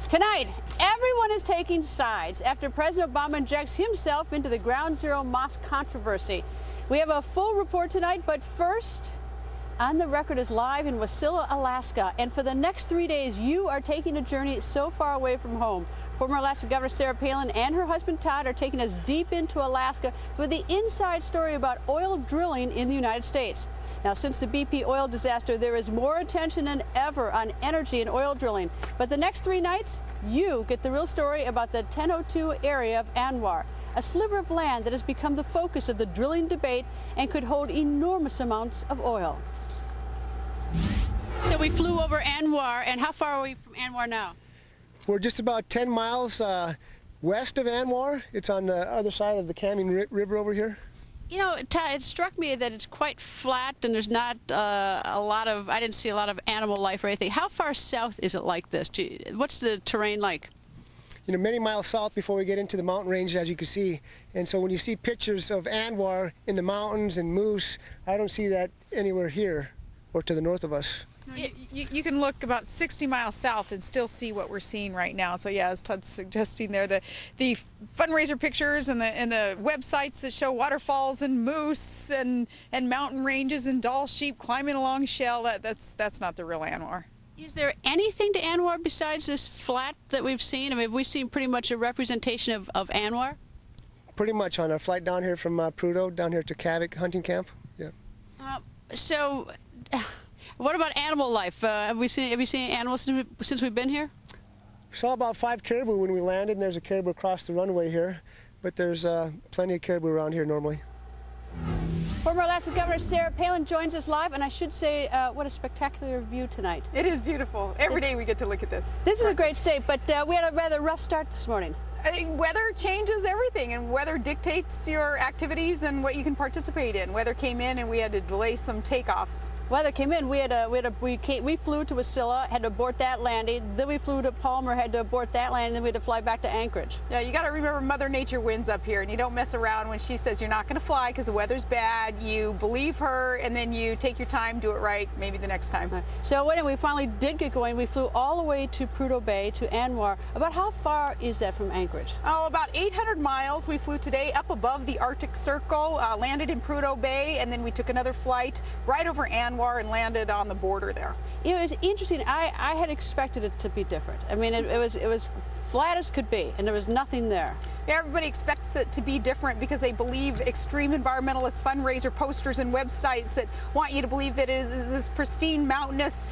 Tonight, everyone is taking sides after President Obama injects himself into the Ground Zero mosque controversy. We have a full report tonight, but first, On the Record is live in Wasilla, Alaska, and for the next 3 days, you are taking a journey so far away from home. Former Alaska Governor Sarah Palin and her husband Todd are taking us deep into Alaska for the inside story about oil drilling in the United States. Now, since the BP oil disaster, there is more attention than ever on energy and oil drilling. But the next 3 nights, you get the real story about the 1002 area of Anwar, a sliver of land that has become the focus of the drilling debate and could hold enormous amounts of oil. So we flew over Anwar, and how far are we from Anwar now? We're just about 10 miles west of Anwar. It's on the other side of the Canyon River over here. You know, it struck me that it's quite flat and there's not a lot of, I didn't see a lot of animal life or anything. How far south is it like this? What's the terrain like? You know, many miles south before we get into the mountain range, as you can see. And so when you see pictures of Anwar in the mountains and moose, I don't see that anywhere here or to the north of us. You can look about 60 miles south and still see what we're seeing right now. So yeah, as Todd's suggesting there, the fundraiser pictures and the websites that show waterfalls and moose and mountain ranges and Dall sheep climbing along shale, that's not the real Anwar. Is there anything to Anwar besides this flat that we've seen? I mean, have we seen pretty much a representation of Anwar? Pretty much on our flight down here from Prudhoe, down here to Kavik hunting camp. Yeah. What about animal life? Have you seen animals since we've been here? We saw about 5 caribou when we landed, and there's a caribou across the runway here, but there's plenty of caribou around here normally. Former Alaska Governor Sarah Palin joins us live, and I should say, what a spectacular view tonight. It is beautiful. Every day we get to look at this. This is a great state, but we had a rather rough start this morning. Weather changes everything, and weather dictates your activities and what you can participate in. Weather came in, and we had to delay some takeoffs. Weather came in. We flew to Wasilla, had to abort that landing. Then we flew to Palmer, had to abort that landing. Then we had to fly back to Anchorage. Yeah, you got to remember, Mother Nature wins up here, and you don't mess around when she says you're not going to fly because the weather's bad. You believe her, and then you take your time, do it right, maybe the next time. Right. So when we finally did get going, we flew all the way to Prudhoe Bay to Anwar. About how far is that from Anchorage? Oh, about 800 miles. We flew today up above the Arctic Circle, landed in Prudhoe Bay, and then we took another flight right over Anwar and landed on the border there. You know, it's interesting. I had expected it to be different. I mean, it was flat as could be, and there was nothing there. Yeah, everybody expects it to be different because they believe extreme environmentalist fundraiser posters and websites that want you to believe that it is this pristine, mountainous,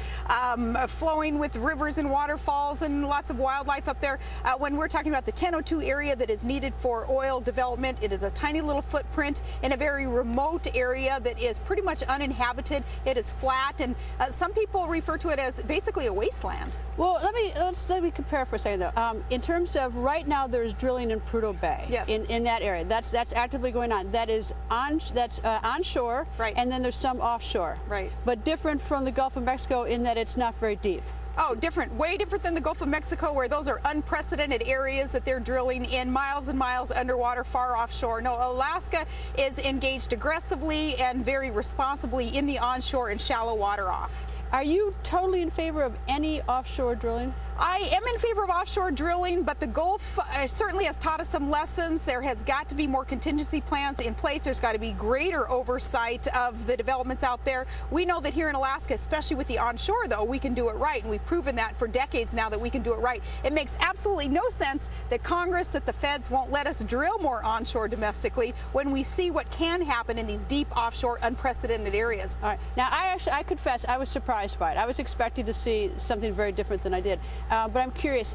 flowing with rivers and waterfalls and lots of wildlife up there. When we're talking about the 1002 area that is needed for oil development, it is a tiny little footprint in a very remote area that is pretty much uninhabited. It is flat, and some people refer to it as basically a wasteland. Well, let me compare for a second though. In terms of right now, there's drilling in Prudhoe Bay. Yes. In that area, that's actively going on. That is onshore, right? And then there's some offshore, right? But different from the Gulf of Mexico in that it's not very deep. Oh, different, way different than the Gulf of Mexico, where those are unprecedented areas that they're drilling in miles and miles underwater, far offshore. No, Alaska is engaged aggressively and very responsibly in the onshore and shallow water off. Are you totally in favor of any offshore drilling? I am in favor of offshore drilling, but the Gulf certainly has taught us some lessons. There has got to be more contingency plans in place. There's got to be greater oversight of the developments out there. We know that here in Alaska, especially with the onshore, though, we can do it right, and we've proven that for decades now that we can do it right. It makes absolutely no sense that Congress, that the feds won't let us drill more onshore domestically when we see what can happen in these deep offshore unprecedented areas. All right. Now, I confess, I was surprised by it. I was expecting to see something very different than I did. But I'm curious,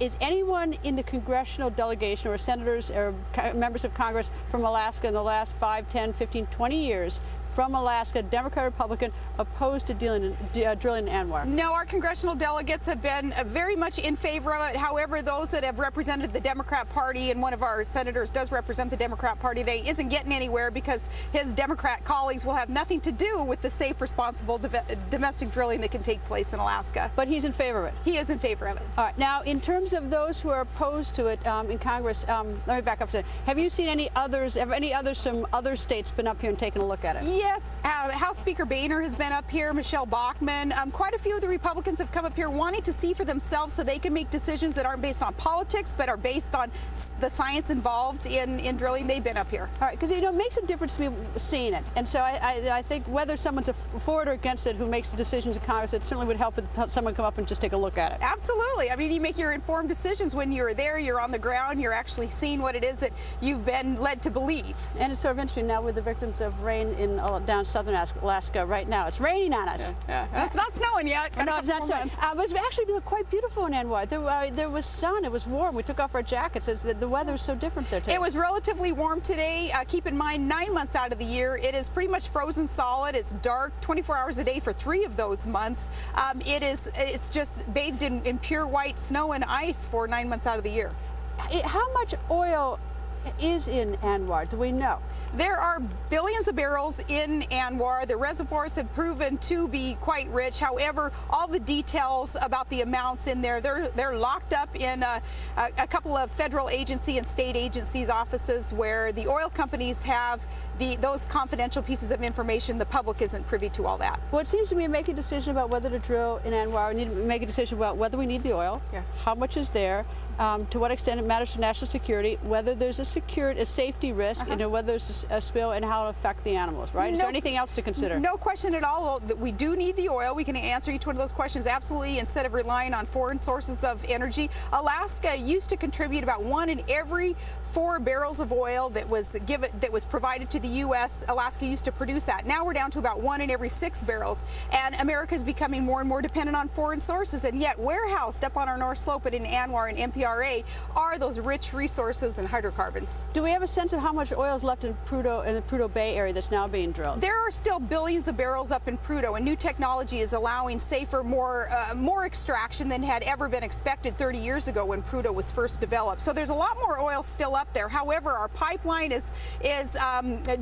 is anyone in the congressional delegation or senators or members of Congress from Alaska in the last 5, 10, 15, 20 years from Alaska, Democrat, Republican, opposed to drilling in Anwar? No, our congressional delegates have been very much in favor of it. However, those that have represented the Democrat Party, and one of our senators does represent the Democrat Party today, isn't getting anywhere because his Democrat colleagues will have nothing to do with the safe, responsible domestic drilling that can take place in Alaska. But he's in favor of it? He is in favor of it. All right. Now, in terms of those who are opposed to it in Congress, let me back up a second. Have you seen any others from other states been up here and taken a look at it? Yes, House Speaker Boehner has been up here, Michelle Bachmann. Quite a few of the Republicans have come up here wanting to see for themselves so they can make decisions that aren't based on politics, but are based on the science involved in drilling. They've been up here. All right, because it makes a difference to me seeing it. And so I think whether someone's for it or against it who makes the decisions in Congress, it certainly would help if someone come up and just take a look at it. Absolutely. I mean, you make your informed decisions when you're there, you're on the ground, you're actually seeing what it is that you've been led to believe. And it's sort of interesting now with the victims of rain in down southern Alaska right now. It's raining on us. Yeah. It's not snowing yet. No, it's not snowing. It was actually quite beautiful in Anwar. There was sun. It was warm. We took off our jackets. The weather is so different there today. It was relatively warm today. Keep in mind, 9 months out of the year, it is pretty much frozen solid. It's dark 24 hours a day for 3 of those months. It's just bathed in pure white snow and ice for 9 months out of the year. How much oil is in Anwar? Do we know? There are billions of barrels in Anwar. The reservoirs have proven to be quite rich. However, all the details about the amounts in there, they're locked up in a couple of federal agency and state agencies' offices where the oil companies have those confidential pieces of information. The public isn't privy to all that. Well, it seems to me make a decision about whether to drill in Anwar. We need to make a decision about whether we need the oil, how much is there, to what extent it matters to national security, whether there's a safety risk, whether there's a spill, and how it'll affect the animals, right? Is there anything else to consider? No question at all that we do need the oil. We can answer each one of those questions absolutely instead of relying on foreign sources of energy. Alaska used to contribute about 1 in every 4 barrels of oil that was provided to the U.S. Alaska used to produce that. Now we're down to about 1 in every 6 barrels, and America is becoming more and more dependent on foreign sources. And yet, warehoused up on our North Slope and in Anwar and MPRA are those rich resources and hydrocarbons. Do we have a sense of how much oil is left in the Prudhoe Bay area that's now being drilled? There are still billions of barrels up in Prudhoe, and new technology is allowing safer, more extraction than had ever been expected 30 years ago when Prudhoe was first developed. So there's a lot more oil still up there. However, our pipeline is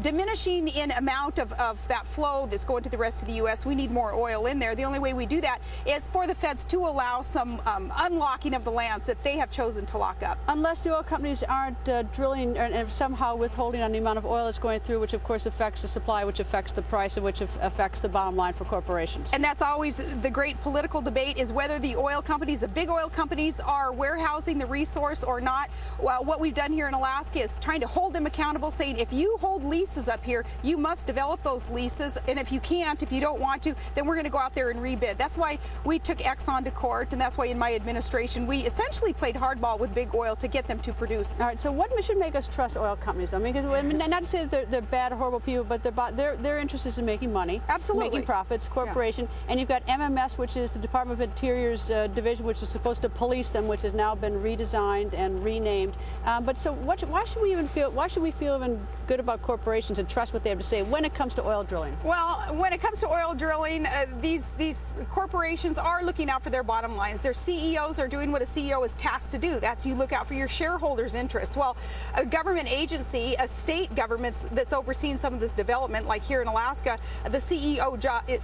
diminishing in amount of that flow that's going to the rest of the U.S. We need more oil in there. The only way we do that is for the feds to allow some unlocking of the lands that they have chosen to lock up. Unless the oil companies aren't drilling and somehow withholding on the amount of oil that's going through, which of course affects the supply, which affects the price, and which affects the bottom line for corporations. And that's always the great political debate, is whether the oil companies, the big oil companies, are warehousing the resource or not. Well, what we've done here in Alaska is trying to hold them accountable, saying if you hold leases up here, you must develop those leases, and if you can't, if you don't want to, then we're going to go out there and rebid. That's why we took Exxon to court, and that's why in my administration we essentially played hardball with big oil to get them to produce. All right, so what should make us trust oil companies? I mean, not to say that they're bad or horrible people, but their interest is in making money, making profits, corporation, and you've got MMS, which is the Department of Interior's division, which is supposed to police them, which has now been redesigned and renamed. But so why should we feel even good about corporations and trust what they have to say when it comes to oil drilling? Well, when it comes to oil drilling, these corporations are looking out for their bottom lines. Their CEOs are doing what a CEO is tasked to do. That's you look out for your shareholders' interests. Well, a government agency, a state government that's overseeing some of this development, like here in Alaska, the CEO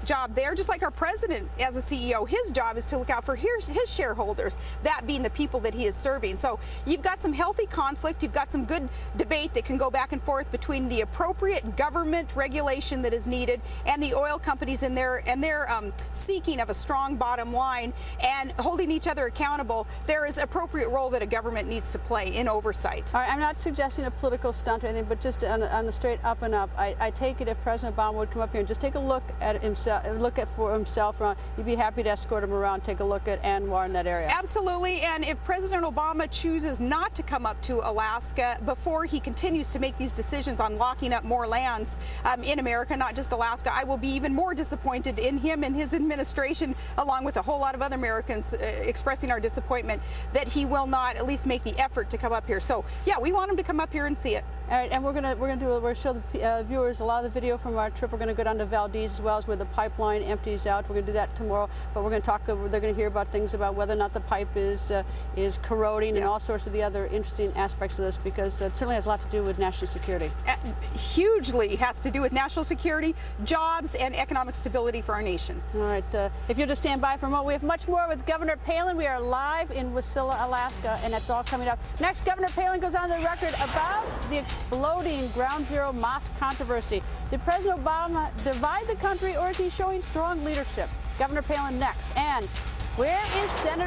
job there, just like our president as a CEO, his job is to look out for his shareholders, that being the people that he is serving. So you've got some healthy conflict, you've got some good debate that can go back and forth between the appropriate government regulation that is needed and the oil companies and their seeking of a strong bottom line and holding each other accountable. There is appropriate role that a government needs to play in oversight. All right, I'm not suggesting a political stunt or anything, but just on the straight up and up, I take it if President Obama would come up here and just take a look at himself, for himself around, you'd be happy to escort him around, take a look at Anwar in that area. Absolutely, and if President Obama chooses not to come up to Alaska before he continues to make these decisions on locking up more lands in America, not just Alaska, I will be even more disappointed in him and his administration, along with a whole lot of other Americans expressing our disappointment that he will not at least make the effort to come up here. So yeah, we want him to come up here and see it. All right, and we're gonna show the viewers a lot of the video from our trip. We're gonna go down to Valdez as well as where the pipeline empties out. We're gonna do that tomorrow, but we're gonna talk. They're gonna hear about things about whether or not the pipe is corroding and all sorts of the other interesting aspects of this, because it certainly has a lot to do with national security. Hugely has to do with national security, jobs, and economic stability for our nation. All right, if you'll just stand by for a moment, we have much more with Governor Palin. We are live in Wasilla, Alaska, and that's all coming up. Next, Governor Palin goes on the record about the exploding Ground Zero mosque controversy. Did President Obama divide the country, or is he showing strong leadership? Governor Palin next. And where is Senator